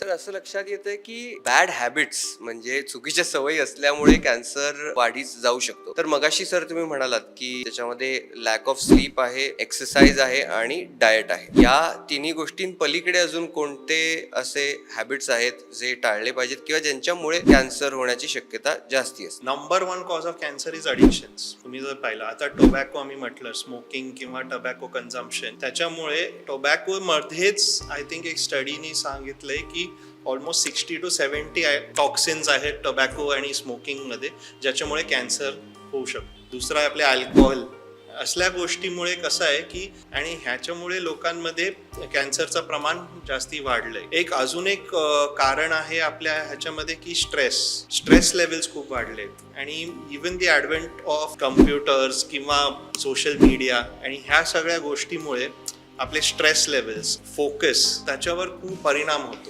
तर असं लक्षात येतंय की बॅड हॅबिट्स म्हणजे चुकीच्या सवयी असल्यामुळे कॅन्सर वाढीस जाऊ शकतो. तर मगाशी सर तुम्ही म्हणालात की त्याच्यामध्ये लॅक ऑफ स्लीप आहे, एक्सरसाइज आहे आणि डाएट आहे. या तिन्ही गोष्टींपलीकडे अजून कोणते असे हॅबिट्स आहेत जे टाळले पाहिजेत किंवा ज्यांच्यामुळे कॅन्सर होण्याची शक्यता जास्ती असते? Number 1 cause of cancer is addictions. तुम्ही जर पाहिलं आता टोबॅको आम्ही म्हटलं स्मोकिंग किंवा टोबॅको कन्झम्पशन, त्याच्यामुळे टोबॅको मध्येच आय थिंक एक स्टडीनी सांगितलंय की ऑलमोस्ट 60 to 70 टॉक्सिन्स आहेत टोबॅको आणि स्मोकिंग मध्ये, ज्याच्यामुळे कॅन्सर होऊ शकतो. दुसरा आहे आपले अल्कोहोल. असल्या गोष्टीमुळे कसं आहे की आणि ह्याच्यामुळे लोकांमध्ये कॅन्सरचं प्रमाण जास्ती वाढलंय. एक अजून एक कारण आहे आपल्या ह्याच्यामध्ये की स्ट्रेस लेवल्स खूप वाढलेत आणि even the advent of computers किंवा सोशल मीडिया आणि ह्या सगळ्या गोष्टीमुळे आपले स्ट्रेस लेवल्स, फोकस त्याच्यावर खूप परिणाम होतो.